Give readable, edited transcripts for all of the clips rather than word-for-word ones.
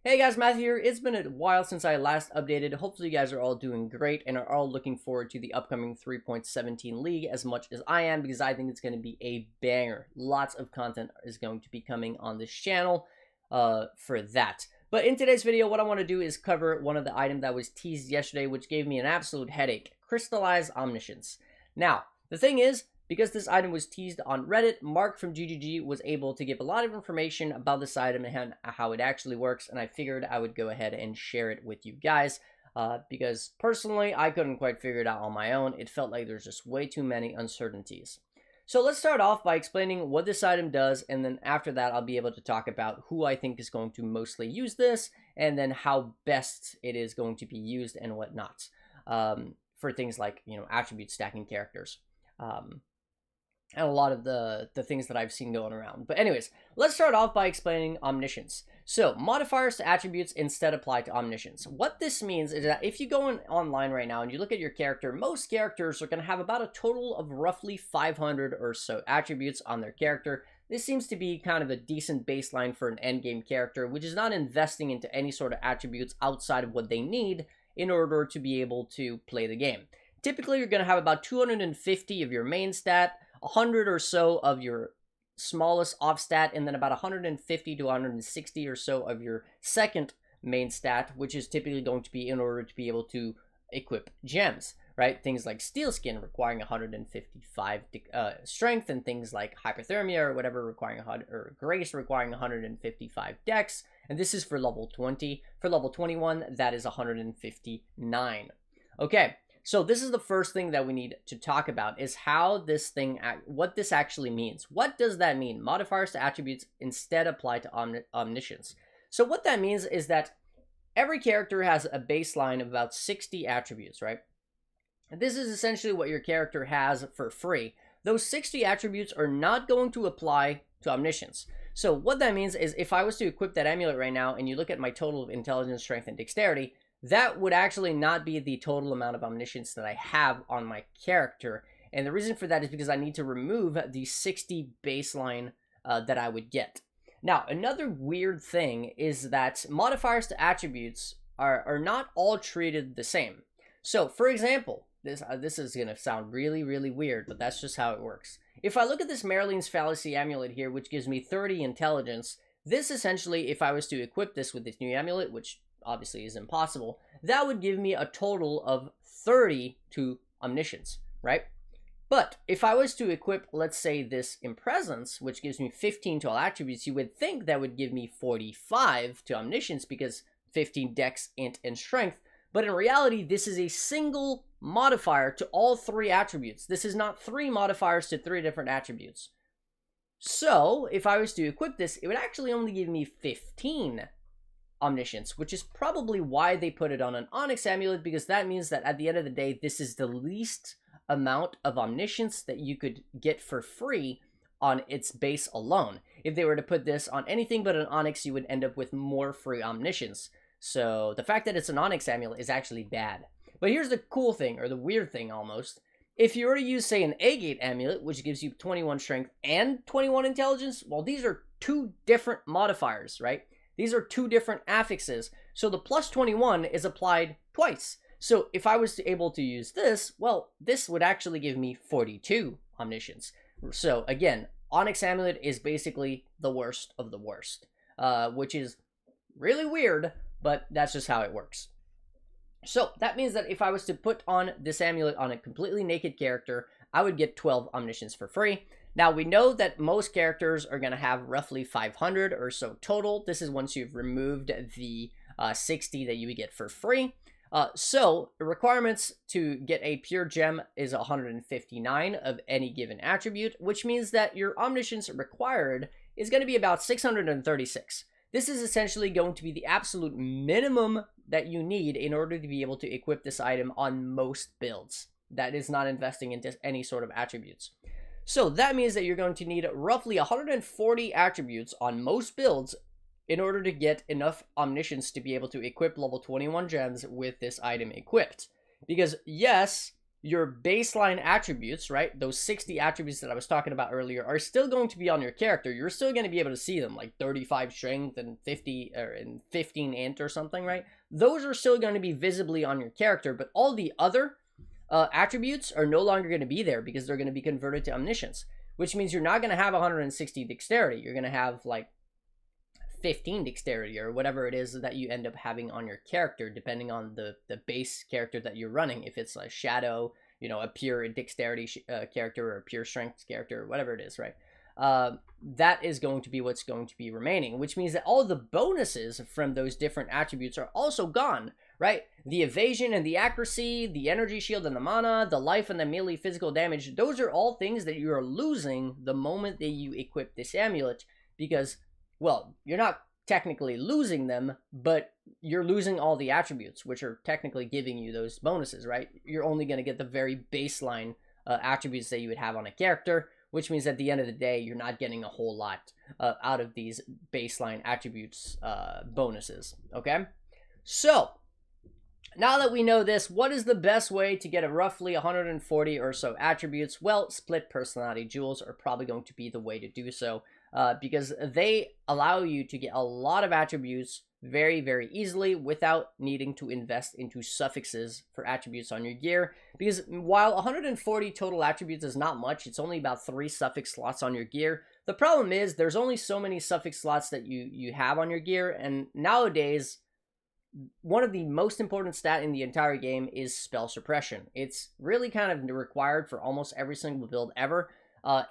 Hey guys, Matthew here. It's been a while since I last updated. Hopefully you guys are all doing great and are all looking forward to the upcoming 3.17 League as much as I am, because I think it's going to be a banger. Lots of content is going to be coming on this channel for that. But in today's video, what I want to do is cover one of the items that was teased yesterday, which gave me an absolute headache. Crystallized Omniscience. Now, the thing is, because this item was teased on Reddit, Mark from GGG was able to give a lot of information about this item and how it actually works, and I figured I would go ahead and share it with you guys, because personally, I couldn't quite figure it out on my own. It felt like there's just way too many uncertainties. So let's start off by explaining what this item does, and then after that, I'll be able to talk about who I think is going to mostly use this, and then how best it is going to be used and whatnot, for things like, attribute stacking characters. And a lot of the things that I've seen going around. But anyways, let's start off by explaining Omniscience. So, modifiers to attributes instead apply to Omniscience. What this means is that if you go online right now and you look at your character, most characters are going to have about a total of roughly 500 or so attributes on their character. This seems to be kind of a decent baseline for an endgame character, which is not investing into any sort of attributes outside of what they need in order to be able to play the game. Typically, you're going to have about 250 of your main stat, 100 or so of your smallest off stat, and then about 150 to 160 or so of your second main stat, which is typically going to be in order to be able to equip gems, right? Things like Steel Skin requiring 155 strength, and things like Hypothermia or whatever requiring 100, or Grace requiring 155 dex, and this is for level 20. For level 21, that is 159. Okay. So this is the first thing that we need to talk about, is how this thing, what this actually means. What does that mean? Modifiers to attributes instead apply to Omniscience. So what that means is that every character has a baseline of about 60 attributes, right? And this is essentially what your character has for free. Those 60 attributes are not going to apply to Omniscience. So what that means is, if I was to equip that amulet right now and you look at my total of intelligence, strength, and dexterity, that would actually not be the total amount of Omniscience that I have on my character. And the reason for that is because I need to remove the 60 baseline that I would get. Now, another weird thing is that modifiers to attributes are not all treated the same. So, for example, this is going to sound really, really weird, but that's just how it works. If I look at this Marilyn's Fallacy amulet here, which gives me 30 intelligence, this essentially, if I was to equip this with this new amulet, which obviously is impossible, that would give me a total of 30 to Omniscience, right? But if I was to equip, let's say, this Impresence, which gives me 15 to all attributes, you would think that would give me 45 to Omniscience, because 15 dex, int, and strength. But in reality, this is a single modifier to all three attributes. This is not three modifiers to three different attributes. So if I was to equip this, it would actually only give me 15 Omniscience, which is probably why they put it on an Onyx amulet, because that means that at the end of the day, this is the least amount of Omniscience that you could get for free on its base alone. If they were to put this on anything but an Onyx, you would end up with more free Omniscience. So the fact that it's an Onyx amulet is actually bad. But here's the cool thing, or the weird thing almost. If you were to use, say, an Agate amulet, which gives you 21 strength and 21 intelligence, well, these are two different modifiers, right? These are two different affixes, so the plus 21 is applied twice. So if I was able to use this, well, this would actually give me 42 Omniscience. So again, Onyx Amulet is basically the worst of the worst, which is really weird, but that's just how it works. So that means that if I was to put on this amulet on a completely naked character, I would get 12 Omniscience for free. Now, we know that most characters are going to have roughly 500 or so total. This is once you've removed the 60 that you would get for free. So the requirements to get a pure gem is 159 of any given attribute, which means that your Omniscience required is going to be about 636. This is essentially going to be the absolute minimum that you need in order to be able to equip this item on most builds. That is not investing into any sort of attributes. So that means that you're going to need roughly 140 attributes on most builds in order to get enough Omniscience to be able to equip level 21 gems with this item equipped. Because yes, your baseline attributes, right? Those 60 attributes that I was talking about earlier are still going to be on your character. You're still going to be able to see them, like 35 strength and 50 or and 15 int or something, right? Those are still going to be visibly on your character, but all the other attributes are no longer going to be there because they're going to be converted to Omniscience, which means you're not going to have 160 dexterity. You're going to have like 15 dexterity or whatever it is that you end up having on your character, depending on the base character that you're running. If it's a shadow, you know, a pure dexterity character or a pure strength character or whatever it is, right? That is going to be what's going to be remaining, which means that all the bonuses from those different attributes are also gone, right? The evasion and the accuracy, the energy shield and the mana, the life and the melee physical damage, those are all things that you are losing the moment that you equip this amulet, because, well, you're not technically losing them, but you're losing all the attributes, which are technically giving you those bonuses, right? You're only going to get the very baseline attributes that you would have on a character, which means at the end of the day, you're not getting a whole lot out of these baseline attributes bonuses, okay? So, now that we know this, what is the best way to get a roughly 140 or so attributes? Well, split personality jewels are probably going to be the way to do so, because they allow you to get a lot of attributes very, very easily without needing to invest into suffixes for attributes on your gear. Because while 140 total attributes is not much, it's only about 3 suffix slots on your gear. The problem is there's only so many suffix slots that you have on your gear, and nowadays one of the most important stat in the entire game is spell suppression. It's really kind of required for almost every single build ever.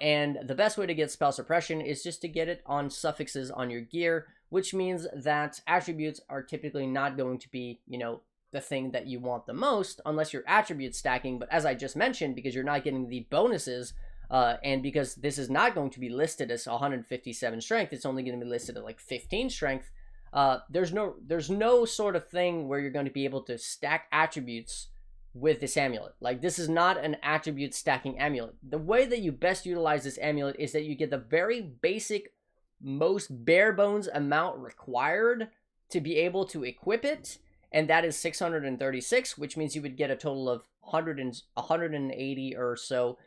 And the best way to get spell suppression is just to get it on suffixes on your gear, which means that attributes are typically not going to be, you know, the thing that you want the most unless you're attribute stacking. But as I just mentioned, because you're not getting the bonuses, and because this is not going to be listed as 157 strength, it's only going to be listed at like 15 strength. There's no sort of thing where you're going to be able to stack attributes with this amulet. Like, this is not an attribute stacking amulet. The way that you best utilize this amulet is that you get the very basic, most bare bones amount required to be able to equip it, and that is 636, which means you would get a total of 180 or so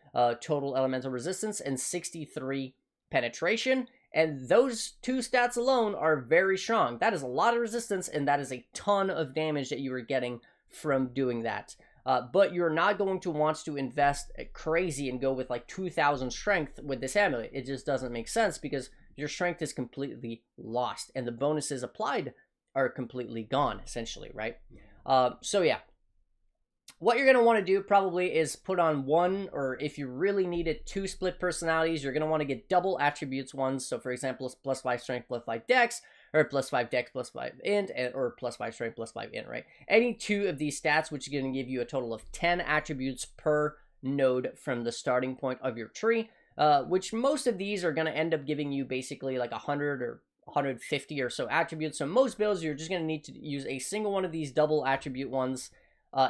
total elemental resistance and 63 penetration. And those 2 stats alone are very strong. That is a lot of resistance, and that is a ton of damage that you are getting from doing that. But you're not going to want to invest crazy and go with like 2,000 strength with this amulet. It just doesn't make sense because your strength is completely lost, and the bonuses applied are completely gone, essentially, right? So yeah. What you're going to want to do probably is put on 1, or if you really need it, 2 split personalities. You're going to want to get double attributes ones. So for example, it's +5 strength, +5 dex, or +5 dex, +5 int, or +5 strength, +5 int, right? Any 2 of these stats, which is going to give you a total of 10 attributes per node from the starting point of your tree, which most of these are going to end up giving you basically like 100 or 150 or so attributes. So most builds, you're just going to need to use a single one of these double attribute ones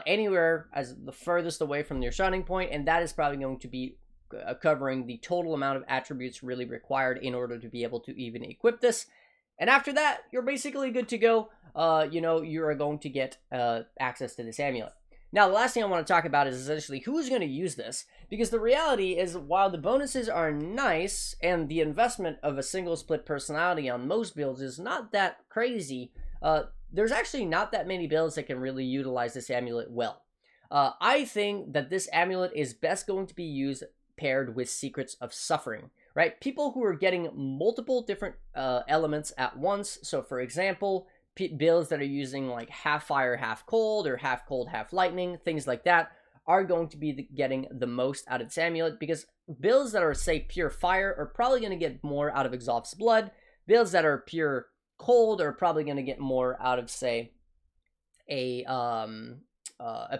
anywhere as the furthest away from your starting point, and that is probably going to be covering the total amount of attributes really required in order to be able to even equip this. And after that, you're basically good to go. You know, you are going to get access to this amulet. Now, the last thing I want to talk about is essentially who's going to use this, because the reality is, while the bonuses are nice and the investment of a single split personality on most builds is not that crazy, there's actually not that many builds that can really utilize this amulet well. I think that this amulet is best going to be used paired with Secrets of Suffering, right? People who are getting multiple different elements at once. So for example, builds that are using like half fire, half cold, or half cold, half lightning, things like that, are going to be getting the most out of this amulet, because builds that are, say, pure fire are probably going to get more out of Exhaust's Blood. Builds that are pure cold are probably going to get more out of, say, a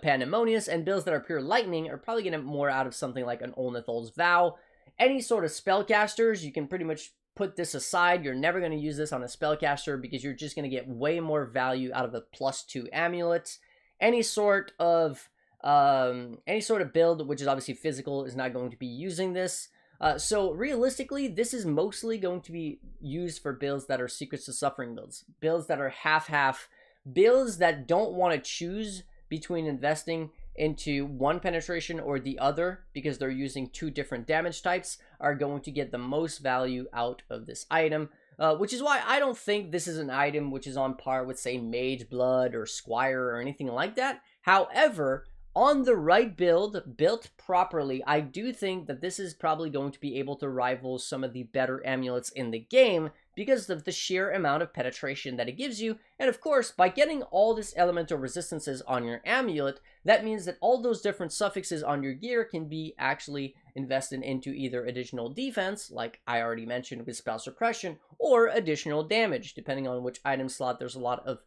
Pandemonious, and builds that are pure lightning are probably going to get more out of something like an Olnithol's Vow. Any sort of spellcasters, you can pretty much put this aside. You're never going to use this on a spellcaster because you're just going to get way more value out of the +2 amulet. Any sort of build, which is obviously physical, is not going to be using this. So realistically, this is mostly going to be used for builds that are Secrets of Suffering builds. Builds that are half-half. Builds that don't want to choose between investing into one penetration or the other, because they're using two different damage types, are going to get the most value out of this item. Which is why I don't think this is an item which is on par with, say, Mage Blood or Squire or anything like that. However, on the right build, built properly, I do think that this is probably going to be able to rival some of the better amulets in the game because of the sheer amount of penetration that it gives you. And of course, by getting all this elemental resistances on your amulet, that means that all those different suffixes on your gear can be actually invested into either additional defense, like I already mentioned with spell suppression, or additional damage. Depending on which item slot, there's a lot of,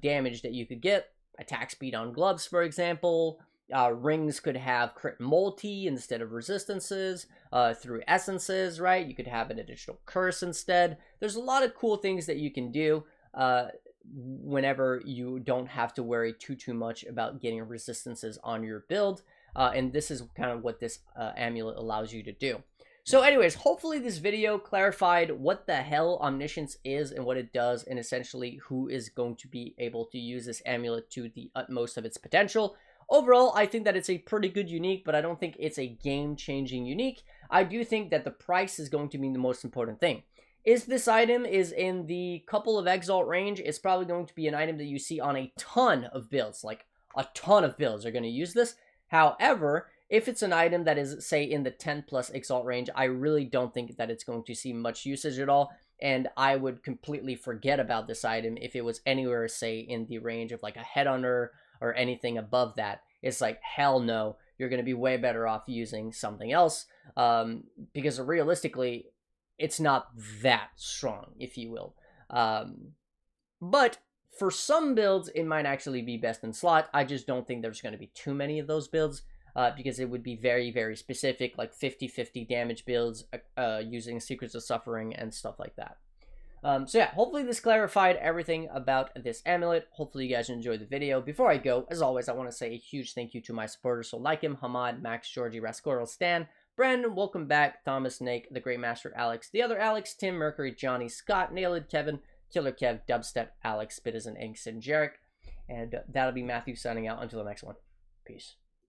damage that you could get. Attack speed on gloves, for example. Rings could have crit multi instead of resistances. Through essences, right? You could have an additional curse instead. There's a lot of cool things that you can do whenever you don't have to worry too much about getting resistances on your build. And this is kind of what this amulet allows you to do. So anyways, hopefully this video clarified what the hell Omniscience is and what it does, and essentially who is going to be able to use this amulet to the utmost of its potential. Overall, I think that it's a pretty good unique, but I don't think it's a game-changing unique. I do think that the price is going to be the most important thing. If this item is in the couple of Exalt range, it's probably going to be an item that you see on a ton of builds. Like, a ton of builds are going to use this. However, if it's an item that is, say, in the 10 plus Exalt range, I really don't think that it's going to see much usage at all, and I would completely forget about this item if it was anywhere, say, in the range of like a Headhunter or anything above that. It's like, hell no, you're going to be way better off using something else, because realistically, it's not that strong, if you will. But for some builds, it might actually be best in slot. I just don't think there's going to be too many of those builds. Because it would be very, very specific, like 50-50 damage builds using Secrets of Suffering and stuff like that. So yeah, hopefully this clarified everything about this amulet. Hopefully you guys enjoyed the video. Before I go, as always, I want to say a huge thank you to my supporters. So like him, Hamad, Max, Georgie, Rascoral, Stan, Brandon, welcome back, Thomas, Nate, The Great Master, Alex, The Other Alex, Tim, Mercury, Johnny, Scott, Nailed, Kevin, Killer Kev, Dubstep, Alex, Spitters, and Inks, and Jarek. And that'll be Matthew signing out until the next one. Peace.